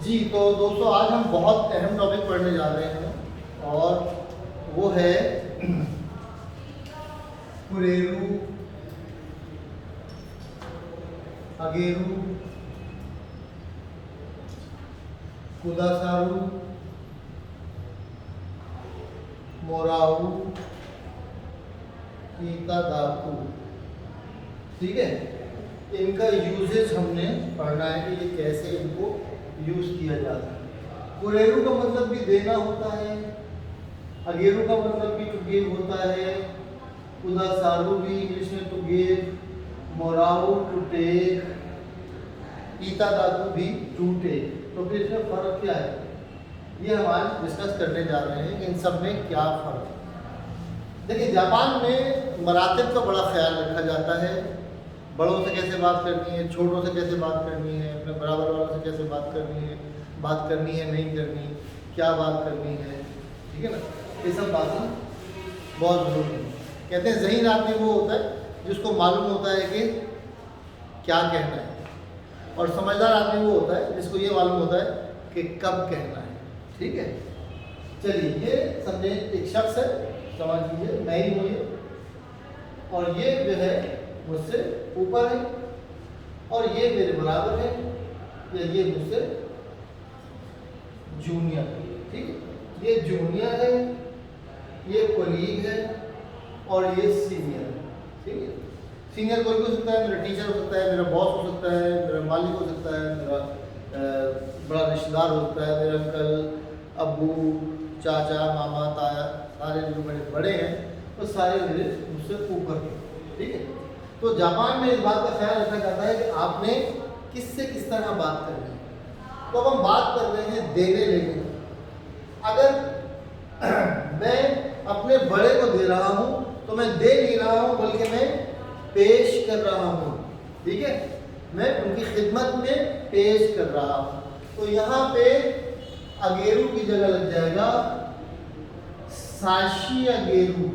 जी, तो दोस्तों आज हम बहुत अहम टॉपिक पढ़ने जा रहे हैं और वो है कुरेरू, अगेरू, कुदासारू, मोराऊ, ईतादाकू। ठीक है, इनका यूजेज हमने पढ़ना है कि ये कैसे इनको यूज किया जाता है। कुरेरू का मतलब भी देना होता है, अगेरू का मतलब भी टू गिव होता है, कुदासारू भी इंग्लिश में टू गिव, मोराऊ टू टेक, ईतादाकू भी टू टेक। तो फिर इसमें फर्क क्या है, ये हम आज डिस्कस करने जा रहे हैं। इन सब में क्या फर्क है। देखिए, जापान में मरातिब का बड़ा ख्याल रखा जाता है। बड़ों से कैसे बात करनी है, छोटों से कैसे बात करनी है, अपने बराबर वालों से कैसे बात करनी है नहीं करनी, क्या बात करनी है, ठीक है ना। ये सब बातें बहुत ज़रूरी है। कहते हैं ज़हीन आदमी वो होता है जिसको मालूम होता है कि क्या कहना है, और समझदार आदमी वो होता है जिसको ये मालूम होता है कि कब कहना है। ठीक है, चलिए ये समझे, एक शख्स है, समझ लीजिए मैं ही हूँ ये, और ये जो है मुझसे ऊपर है, और ये मेरे बराबर है, या ये मुझसे जूनियर है। ठीक है, ये जूनियर है, ये कोलीग है, और ये सीनियर है। ठीक है, सीनियर कोई भी हो सकता है, मेरा टीचर हो सकता है, मेरा बॉस हो सकता है, मेरा मालिक हो सकता है, मेरा बड़ा रिश्तेदार हो सकता है, मेरा अंकल, अब्बू, चाचा, मामा, ताया, सारे जो बड़े बड़े हैं वो सारे मेरे मुझसे ऊपर हैं। ठीक है, तो जापान में इस बात का ख्याल रखा जाता है कि आपने किससे किस तरह बात करनी है। तो अब हम बात कर रहे हैं देने लेने की। अगर मैं अपने बड़े को दे रहा हूँ तो मैं दे नहीं रहा हूँ, बल्कि मैं पेश कर रहा हूँ। ठीक है, मैं उनकी खिदमत में पेश कर रहा हूँ। तो यहाँ पे अगेरू की जगह लग जाएगा साशी अगेरू।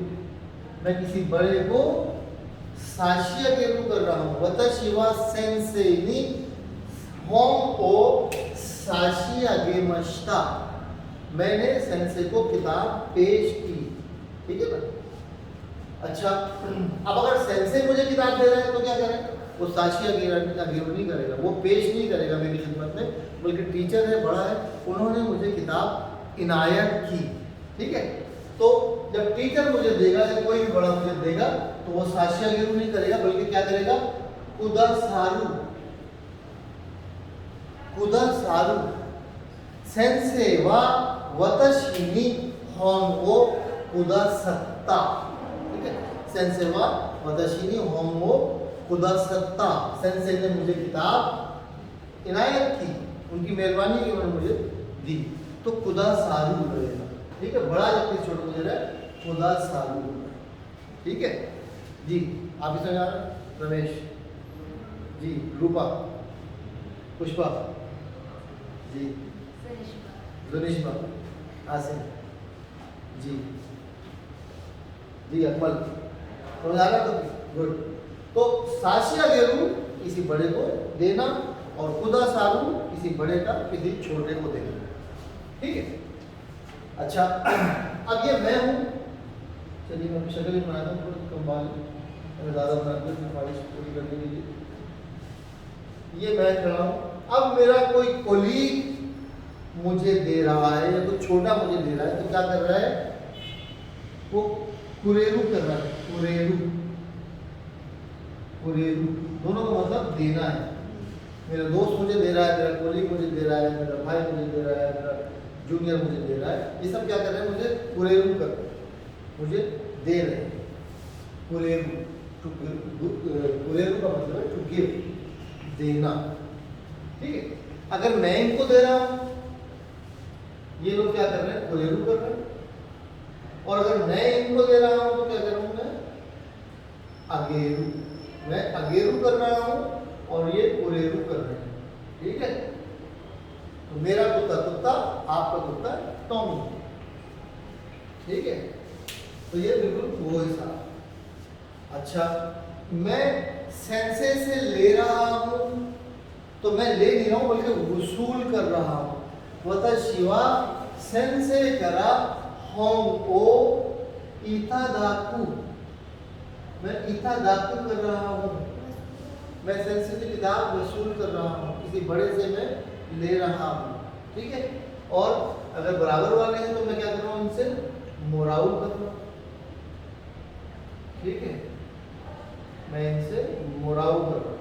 मैं किसी बड़े को साशी अगेरू कर रहा हूँ। वताशी वा सेंसेई नि होन ओ साशी आगेमाशिता। मैंने सेंसे को किताब पेश की। ठीक है ना। अच्छा, अब अगर सेंसे मुझे किताब दे रहा है तो क्या करें, वो साशी अगेरू नहीं करेगा, वो पेश नहीं करेगा मेरी खिदमत में, बल्कि टीचर है, बड़ा है, उन्होंने मुझे किताब इनायत की। ठीक है, तो जब टीचर मुझे देगा या कोई भी बड़ा मुझे देगा तो वो साशी अगेरू नहीं करेगा, बल्कि क्या करेगा, कुदासारू। कुदासारू सेंसे वा वताशी नि होन ओ कुदासत्ता। ठीक है, सेंसे वा वताशी नि होन ओ कुदासत्ता। सेंसे ने मुझे किताब इनायत की, उनकी मेहरबानी की, उन्होंने मुझे दी, तो कुदासारू रहेगा। ठीक है, बड़ा जब छोटा मुझे रहा है, कुदासारू। ठीक है जी, आप ही समझ आ रहे हैं। रमेश जी, रूपा, पुष्पा जी, जुनिशबा, आसिम जी, जी अकमल, समझ आ रहा है। तो गुड। तो साशी अगेरू किसी बड़े को देना, और कुदासारू किसी बड़े का किसी छोटे को देना। ठीक है, अच्छा अब ये मैं हूँ, चलिए मैं शक्ल ही बनाता हूँ, थोड़ा कम बाल ज़्यादा बनाते हैं, फाइल पूरी करने के लिए। ये मैं खड़ा हूँ, अब मेरा कोई कोलीग मुझे दे रहा है या कोई छोटा मुझे दे रहा है, तो क्या कर रहा है, वो कुरेरू कर रहा है। कुरेरू, कुरेरू दोनों का मतलब देना है। मेरा दोस्त मुझे दे रहा है, मेरा कोलीग मुझे दे रहा है, मेरा भाई मुझे दे रहा है, मेरा जूनियर मुझे दे रहा है, ये सब क्या कर रहे हैं, मुझे कुरेरू कर रहे हैं, मुझे दे रहे हैं। कुरेरू, कुरेरू का मतलब है टू गिव, देना। ठीक है, अगर मैं इनको दे रहा हूं, ये लोग क्या कर रहे हैं, कुरेरू कर रहे हैं, और अगर मैं इनको दे रहा हूं तो क्या कर रहा हूं, मैं अगेरू। मैं अगेरू कर रहा हूं और ये कुरेरू कर रहे हैं। ठीक है, तो मेरा कुत्ता कुत्ता, आपका कुत्ता टॉमी। ठीक है, तो ये बिल्कुल वो हिसाब। अच्छा, मैं सेंसे से ले रहा हूं तो मैं ले नहीं रहा हूँ बल्कि वसूल कर रहा हूँ। वतशी वा सेंसे करा होंग ओ इतादाकू, मैं इतादाकू कर रहा हूँ, मैं सेंसे से किताब वसूल कर रहा हूँ, किसी बड़े से मैं ले रहा हूँ। ठीक है, और अगर बराबर वाले हैं तो मैं क्या कर रहा हूँ, इनसे मोराउ कर रहा हूँ। ठीक है, मैं इनसे मोराउ कर रहा हूँ,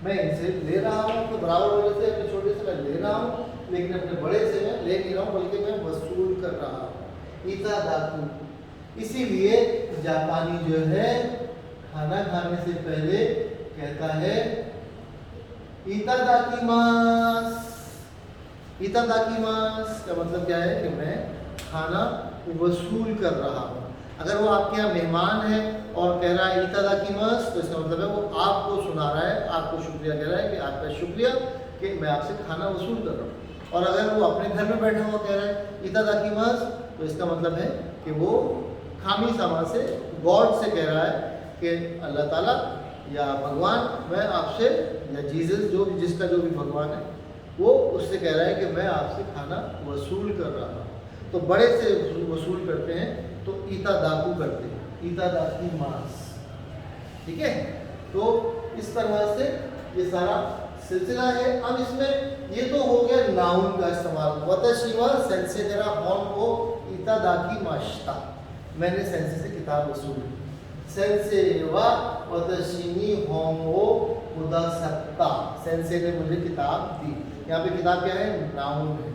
मैं इनसे ले रहा हूँ, तो बराबर वाले से अपने छोटे से मैं ले रहा हूँ, लेकिन अपने बड़े से मैं ले नहीं रहा हूँ बल्कि मैं वसूल कर रहा हूँ। इतादाकू, इसीलिए जापानी जो है खाना खाने से पहले कहता है इतादाकिमास। इतादाकिमास का मतलब क्या है कि मैं खाना वसूल कर रहा हूँ। अगर वो आपके यहाँ मेहमान है और कह रहा है इतादाकिमास, तो इसका मतलब है वो आपको सुना रहा है, आपको शुक्रिया कह रहा है कि आपका शुक्रिया कि मैं आपसे खाना वसूल कर रहा हूँ। और अगर वो अपने घर में बैठा हुआ कह रहा है इतादाकिमास, तो इसका मतलब है कि वो खामी सामा से, गॉड से कह रहा है कि अल्लाह ताला या भगवान, मैं आपसे, या जीसस, जो जिसका जो भी भगवान है, वो उससे कह रहा है कि मैं आपसे खाना वसूल कर रहा हूँ। तो बड़े से वसूल करते हैं तो इतादाकू करते हैं, इतादाकिमास। ठीक है, तो इस तरह से ये सारा सिलसिला है। अब इसमें ये तो हो गया नाउन का इस्तेमाल। वतशी वा सेंसे करा होंग ओ इतादाकिमाशिता, मैंने सेंसे से किताब वसूली। सेंसे वा वतशी होंग ओ कुदासत्ता, सेंसे ने मुझे किताब दी। यहाँ पे किताब क्या है, नाउन है।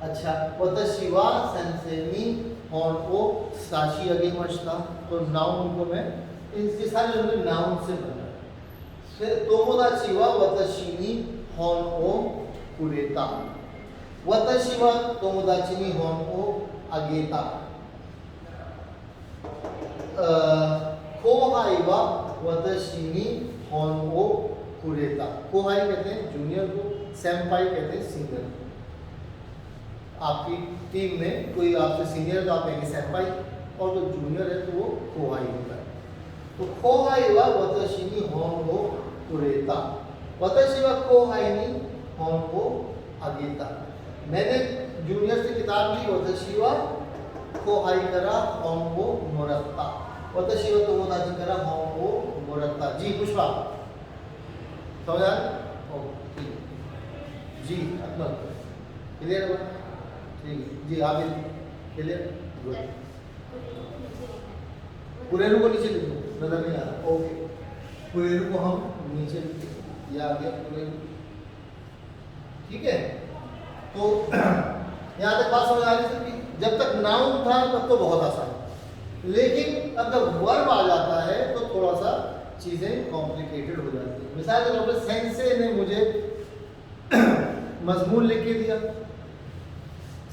अच्छा, वतशी वा सेंसे नी होंग ओ साशी अगेमाशिता, तो नाउन को मैं, इनके सारे जो नाउन से बना। फिर तोमोदाची वा वतशी नी होंग ओ कुरेता, वतशी वा तोमोदाची नी होंग ओ अगेता। कोहाई वा वतशी नी होंग ओ कुरेता, कोहाई कहते हैं जूनियर को, सेंपाई कहते हैं सीनियर। आपकी टीम में कोई आपसे सीनियर तो आप कहेंगे सेंपाई, और जो जूनियर है तो वो कोहाई होता है। तो कोहाई वा वतशी नी होंग ओ कुरेता, वतशी वा कोहाई नी होंग ओ अगेता, मैंने जूनियर से किताब ली। वतशी वा कोहाई करा होंग ओ मोरत्ता, वतशी वा तोमोदाची करा होंग ओ मोरत्ता। जी पुष्पा, समझ आ रही? ओके जी, अपना क्लियर हुआ? ठीक है जी, आप क्लियर? गुड। कुरेरू को नीचे लिख दो, नजर नहीं आ रहा। ओके, कुरेरू को हम नीचे लिख दें, या आ गया कुरेरू। ठीक है, तो यहाँ तक बात समझ आ रही सबकी? जब तक नाउन था तब तो बहुत आसान, लेकिन अब जब वर्ब आ जाता है तो थोड़ा सा चीज़ें कॉम्प्लिकेटेड हो जाती है। मिसाल के तौर पर सेंसे ने मुझे मजमून लिख के दिया,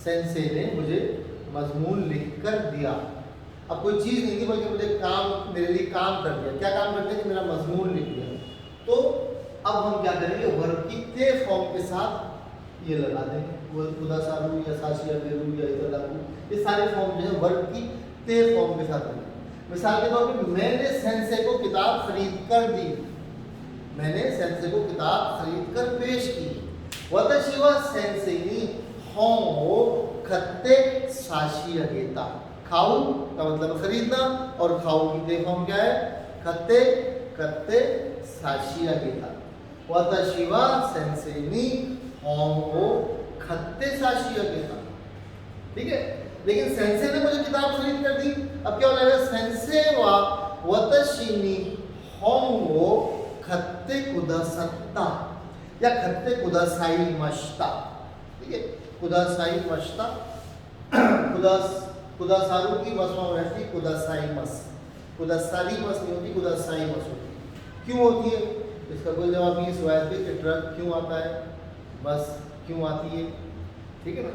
सेंसे ने मुझे मजमून लिख कर दिया। अब कोई चीज़ नहीं थी बल्कि मुझे काम, मेरे लिए काम कर दिया। क्या काम कर दिया कि मेरा मजमून लिख दिया। तो अब हम क्या करेंगे, वर्ब की ते फॉर्म के साथ ये लगा देंगे, वो कुदासारू या साशिया बेरू या इतादाकू, ये सारे फॉर्म जो है वर्ब की ते फॉर्म के साथ लगेंगे। मिसाल के तौर पर मैंने सेंसे को किताब खरीद कर दी, मैंने सेंसे को किताब खरीद कर पेश की। वतशी वा सेंसे नी होंग ओ खत्ते साशी अगेता, खाऊ का मतलब खरीदना, और खाऊ की ते फॉर्म क्या है, खत्ते, कत्ते साशी अगेता। वतशी वा सेंसे नी होंग ओ खत्ते साशी अगेता। ठीक है, लेकिन सेंसे ने मुझे किताब खरीद कर दी। अब क्या हो जाएगा, सेंसे वा वतशी नी होंग ओ खत्ते कुदासत्ता, या खत्ते कुदासाई मश्ता। ठीक है, कुदासाई मश्ता, कुदासारू की मस में रहती कुदासाई मस, कुदासारी मस नहीं होती, कुदासाई मस होती। क्यों होती है इसका कोई जवाब नहीं है, सिवाय कि ट्रक क्यों आता है, बस क्यों आती है। ठीक है ना,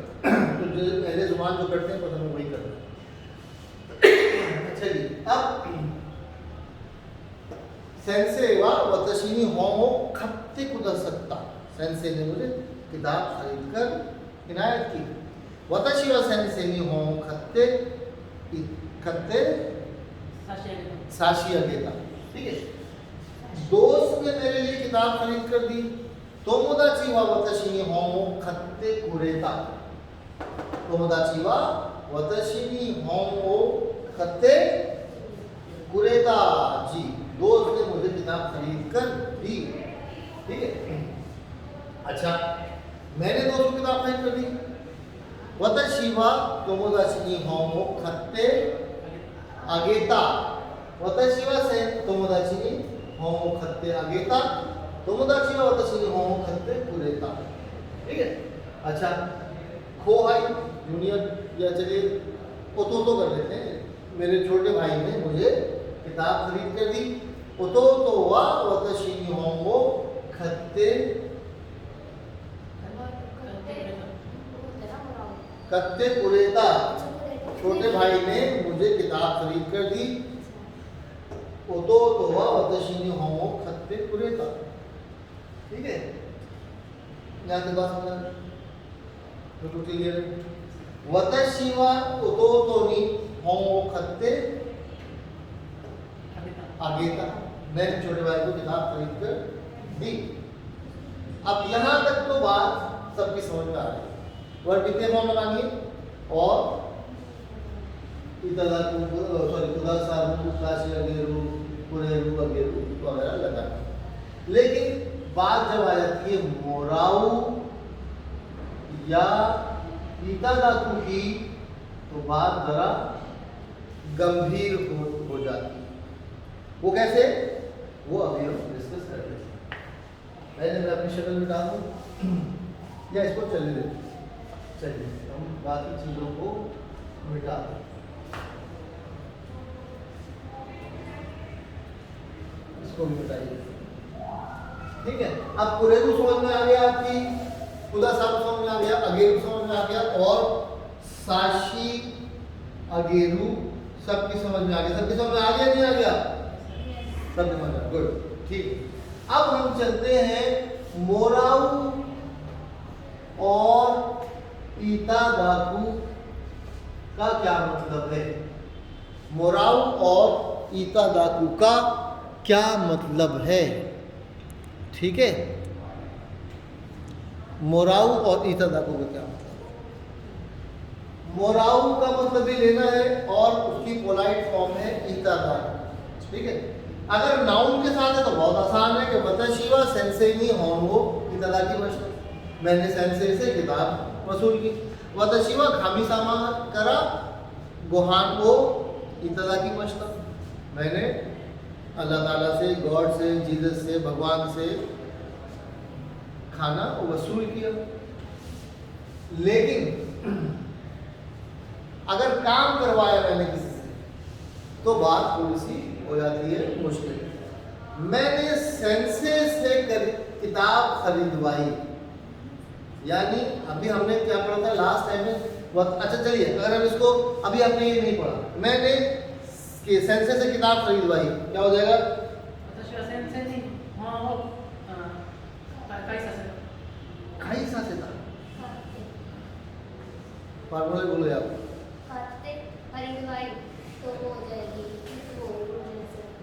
तो जो पहले जुबान जो करते हैं बस हमें वही करना है। चलिए, अब सेंसे वा वतशी नी होंग ओ खत्ते कुदासत्ता, सेंसे ने मुझे किताब खरीद कर इनायत की। वतशी वा सेंसे नी होंग खत्ते, खत्ते साशी अगेता। ठीक है, दोस्त ने मेरे लिए किताब खरीद कर दी। तोमोदाची वा वतशी नी होन वो खत्ते कुरेता। तोमोदाची वा वतशी नी होन वो खत्ते कुरेता। जी, दोस्त ने मुझे किताब खरीद कर दी। ठीक है, अच्छा, मैंने दोस्त को किताब खरीद कर दी। वतशी वा तोमोदाची नी होन वो खत्ते आगेता। वतशी वा से तोमोदाची नी होन वो खत्ते आगेता। तोमोदाची वा वतशी नी होन वो खत्ते कुरेता। ठीक है, अच्छा, खोहाई जूनियर या चलिए ओतो कर लेते हैं। मेरे छोटे भाई ने मुझे किताब खरीद कर दी। ओतो वा वतशी नी होन वो खत्ते कत्ते कुरेता। छोटे भाई ने मुझे किताब खरीद कर दी। ओतो वा वतशी नी होन वो खत्ते कुरेता। ठीक है, यहाँ तक बात समझ तो क्लियर है। वतशी वा ओतो नी होन वो खत्ते आगेता। मैंने छोटे भाई को किताब खरीद कर दी। अब यहाँ तक तो बात सबकी समझ में आ रही है। वर्ड कितने फॉर्म लगाएंगे और कुदासारू काशी अगेरू कुरेरू अगेरू वगैरह लगाएंगे। लेकिन बात जब आ जाती है मोराऊ या ईतादाकू की तो बात जरा गंभीर हो जाती है। वो कैसे, वो अभी हम डिस्कस कर रहे हैं। पहले मैं अपनी शक्ल में डाल दूं या इसको चलने देते। चलिए हम बाकी चीजों को मिटा दें। इसको भी मिटाइए। ठीक है, अब कुरेरू समझ में आ गया, आपकी कुदासारू समझ में आ गया, अगेरू समझ में आ गया और साशी अगेरू सबकी समझ में आ गया। सबकी समझ में आ गया नहीं आ गया? सब समझ में, गुड। ठीक, अब हम चलते हैं मोराऊ और ईतादाकू का क्या मतलब है। मोराऊ और ईतादाकू का क्या मतलब है? ठीक है, मोराऊ और ईतादाकू का क्या मतलब है? मोराऊ का मतलब भी लेना है और उसकी पोलाइट फॉर्म है ईतादाकू। ठीक है, अगर नाउन के साथ है तो बहुत आसान है कि वतशी वा सेंसेई नी होन वो ईतादाकी वशता। मैंने सेंसेई से किताब वसूल की। वतशी वा खामिसामा करा गोहान को ईतादाकी वशता। मैंने अल्लाह ताला से, गॉड से, जीसस से, भगवान से खाना वसूल किया। लेकिन अगर काम करवाया मैंने किसी से तो बात थोड़ी सी हो जाती है मुश्किल। मैंने सेंसे से किताब खरीदवाई, यानी अभी हमने क्या पढ़ा था लास्ट टाइम में। अच्छा चलिए, अगर हम इसको अभी आपने ये नहीं पढ़ा, मैंने सेंसे से किताब खरीदवाई, क्या हो जाएगा? काइसा से था फार्मूला बोलो यार। तो हो जाएगी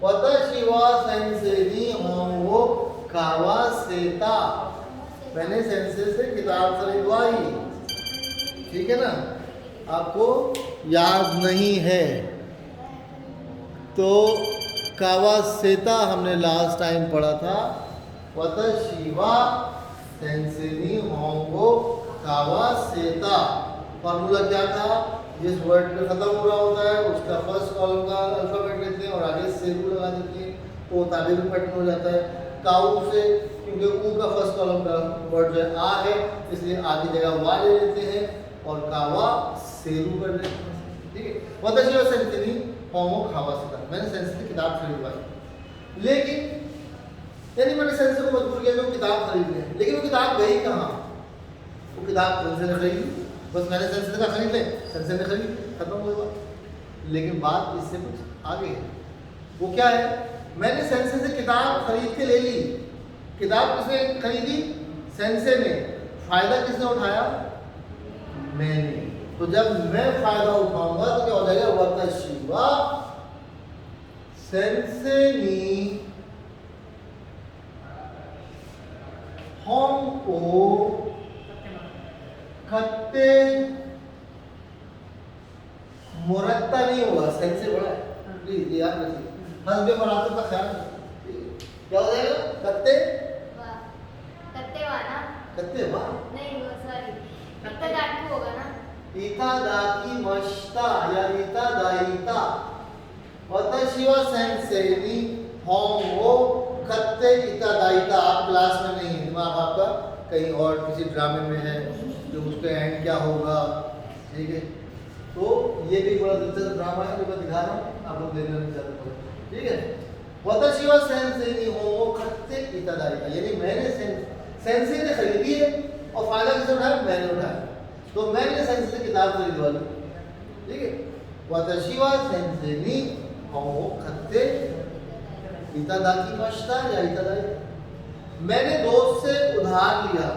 वतशी वा सेंसे नी होन वो कावा सेता। मैंने सेंसे से किताब खरीदवाई। ठीक है ना, आपको याद नहीं है तो कावा सेता हमने लास्ट टाइम पढ़ा था। वतशी वा सेंसे नी होन वो कावा सेता। फॉर्मूला क्या था? जिस वर्ड पे खत्म हो रहा होता है उसका फर्स्ट कॉलम का अल्फाबेट लेते हैं और आगे सेरू लगा देते हैं तो ताबे भी पैटर्न हो जाता है। काऊ से, क्योंकि ऊ का फर्स्ट कॉलम का वर्ड जो है आ है, इसलिए आगे जगह वा ले लेते हैं और कावा सेरू कर लेते हैं। ठीक है, वतशी वा सेंसे नी होन वो कावा सेता। मैंने सेंसे की किताब खरीदवाई, लेकिन यानी मैंने सेंसे को मजबूर किया कि वो किताब खरीद लें। लेकिन वो किताब गई कहाँ? वो किताब सेंसे ने खरीदी, बस मैंने सेंसे का खरीद ले, सेंसे ने खरीद, खत्म हो गया। लेकिन बात इससे कुछ आगे है। वो क्या है? मैंने सेंसे से किताब खरीद के ले ली। किताब किसने खरीदी? सेंसे ने। फायदा किसने उठाया? मैंने। तो जब मैं फायदा उठाऊंगा तो क्या हो जाएगा? वतशी वा सेंसे नी होंग ओ खत्ते मुरत्ता नहीं होगा, सेंस से बड़ा है, प्लीज याद रखिए। हस्बे मुराद का ख्याल रखिए। क्या हो जाएगा? कत्ते कत्ते वाला कत्ते वाह नहीं, वो सॉरी कत्ते दाटू होगा ना। इता दाकी मस्ता या इता दाईता वतशिवा सेंसेई नी होंगो खत्ते इता दाईता। आप क्लास में नहीं है, दिमाग आपका कहीं और किसी ड्रामे में है, जो उसका एंड क्या होगा, ठीक है। तो ये भी बड़ा दिलचस्प ड्रामा है जो मैं दिखा रहा हूँ, आप लोग देखना नहीं चाहते, ठीक है। वतशिवा सेंसेई नी होंगो खत्ते इता दाईता, यानी मैंने सेंसेई ने खरीदी है और फायदा किसने उठाया? मैंने उठाया। तो मैंने सेंसेई से किताब खरीदवा ली, ठीक है। वतशिवा सेंसेई नी होंगो खत्ते इता दाकी मस्ता या इता दाई। मैंने दोस्त से उधार लिया,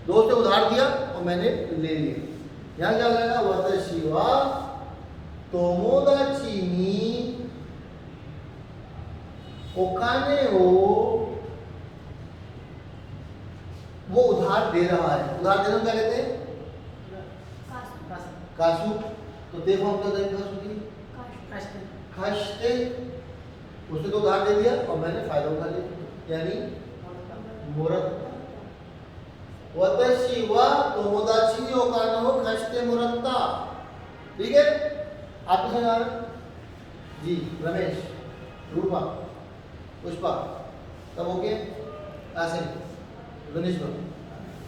दोस्त से उधार दिया और मैंने ले लिया। यहाँ क्या हो जाएगा? वतशिवा तोमोदाची नी ओकाने हो, वो उधार दे रहा है। उधार देना क्या कहते हैं? कासु। तो देखो हम क्या करेंगे? कासु की खस्ते, उसने तो उधार दे दिया और मैंने फायदा उठा लिया, यानी मुरत्ता। वतशिवा तोमोदाची नी ओकाने हो खस्ते मुरत्ता, ठीक है। आपको समझ आ रहा है? जी रमेश, रूपा, पुष्पा, सब okay? Asim, Ganesh,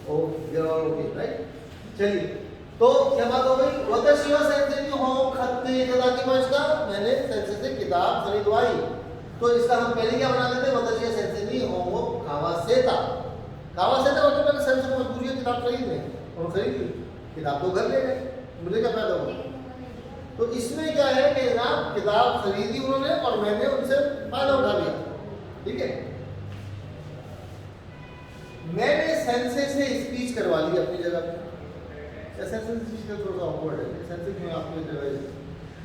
oh we are all okay, right? चलिए, तो क्या बात हो गई? वतशिवा सेंसेई नी होंगो खत्ते इता दाकी मस्ता, मैंने सेंसेई से किताब खरीदवाई। तो इसका हम पहले क्या बना लेते हैं? वतशिवा सेंसेई नी होंगो कावासेता। कावासेता मतलब मैंने सेंसेई को मजबूरी है किताब खरीदने, और खरीद ली, किताब तो घर ले गए, मुझे क्या फायदा हुआ? तो इसमें क्या है कि जनाब किताब खरीदी उन्होंने और मैंने उनसे फायदा उठा लिया, ठीक है। मैंने सेंसेई से स्पीच करवा ली अपनी जगह पे। सेंसेई से थोड़ा सा ऑकवर्ड है, सेंसेई क्यों आपकी जगह?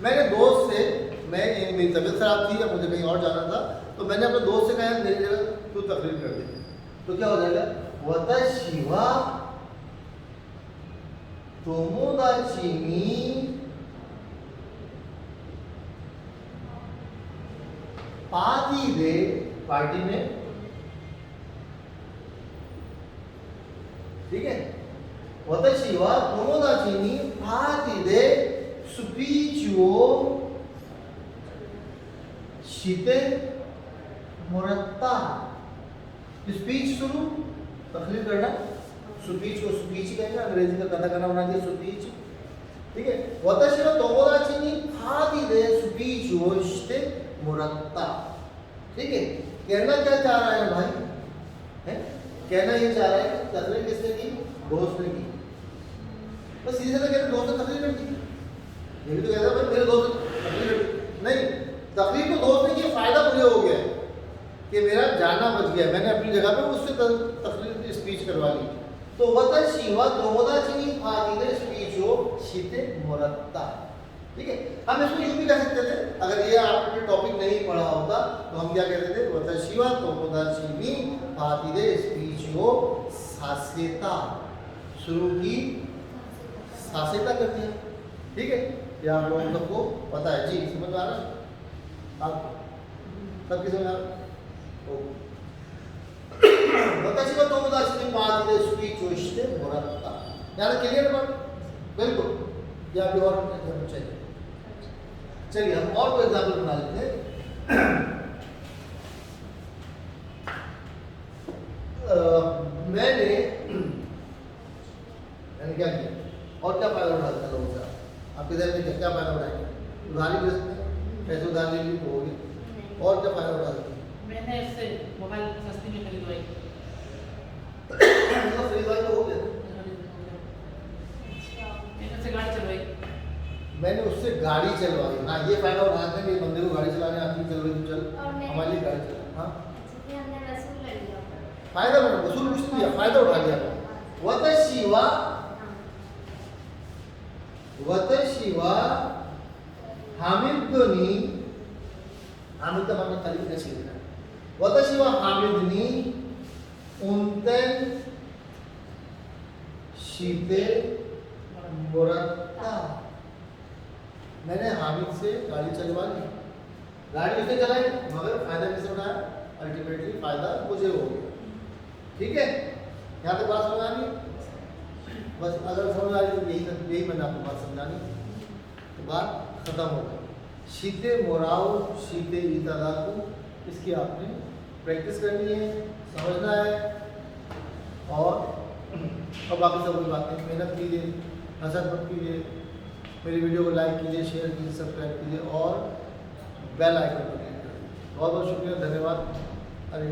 मैंने दोस्त से, मैं मेरी तबीयत खराब थी या मुझे कहीं और जाना था, तो मैंने अपने दोस्त से कहा मेरी जगह तू तकरीर कर दे। तो क्या हो जाएगा? वतशिवा तोमोदाची नी पार्टी दे, पार्टी में, ठीक है। वतशिवा तोमोदाची नी पार्टी दे स्पीच वो शीते मुरत्ता। स्पीच शुरू, तकलीफ करना, स्पीच को स्पीच कहेंगे, अंग्रेजी का कथाकना बना दिया स्पीच, ठीक है। वतशिवा तोमोदाची नी पार्टी दे स्पीच वो शीते मुरत्ता, ठीक है। कहना क्या चाह रहा है भाई? है कहना ये चाह रहा है कि तकलीफ किसने की? दोस्त ने की। बस सीधे सीधे कहते दोस्त ने तकलीफ नहीं की, ये भी तो कहता भाई मेरे दोस्त तकलीफ नहीं, तकलीफ तो दोस्त ने की, फायदा मुझे हो गया कि मेरा जाना बच गया, मैंने अपनी जगह पे उससे तकलीफ की स्पीच करवा ली। तो वतशिवा तोमोदाची नी पार्टी दे स्पीच वो शीते मुरत्ता, ठीक है। हम इसको यूं भी कह सकते थे, अगर ये आपने टॉपिक नहीं पढ़ा होता तो हम क्या कहते थे? वतशिवा तोमोदाची नी पार्टी दे स्पीच वो सासेता, शुरू की सासेता करती है, ठीक है। ये आप लोगों सबको पता है, जी समझ आ रहा है? आप सबकी समझ आ रहा है? वतशिवा तोमोदाची नी पार्टी दे स्पीच वो शीते मुरत्ता, यानी क्लियर बात? बिल्कुल, या भी और चाहिए? चलिए हम और कोई एग्जाम्पल बना लेते हैं। मैंने क्या किया और क्या फायदा उठा सकता लोगों से? आपके ध्यान में क्या फायदा उठाएंगे? उधारी ले सकते हैं, पैसे उधार ले लिए तो हो गया, और क्या फायदा उठा सकते हैं? मैंने इससे मोबाइल सस्ती में खरीदवाई। खरीदवाई तो हो गया, मैंने उससे गाड़ी चलवाई। मैंने उससे गाड़ी चलवाई। हाँ ये फायदा उठाते हैं कि बंदे को गाड़ी चलाने आती चल रही तो चल हमारे लिए गाड़ी चला। हाँ फायदा मैंने वसूल कुछ नहीं, फायदा उठा लिया। वतशिवा वतशिवा हामिदनी, हामिद माने खाली नहीं सीखना। वतशिवा हामिदनी उनतेन शीते मुरत्ता। मैंने हामिद से गाड़ी चलवा ली, गाड़ी उसने चलाई मगर फायदा किसने उठाया? अल्टीमेटली फायदा मुझे हो गया। ठीक है, यहाँ तक बात समझ आ रही है? बस अगर समझ आ रही तो यही मैंने आपको बात समझानी, तो बात खत्म हो गई। शीते मोराओ शीते इतादाकू, इसकी आपने प्रैक्टिस करनी है, समझना है, और बाकी सब कोई बात नहीं। मेहनत कीजिए, हसद मत कीजिए, मेरी वीडियो को लाइक कीजिए, शेयर कीजिए, सब्सक्राइब कीजिए और बेल आइकन पर क्लिक करिए। बहुत बहुत शुक्रिया, धन्यवाद। अरे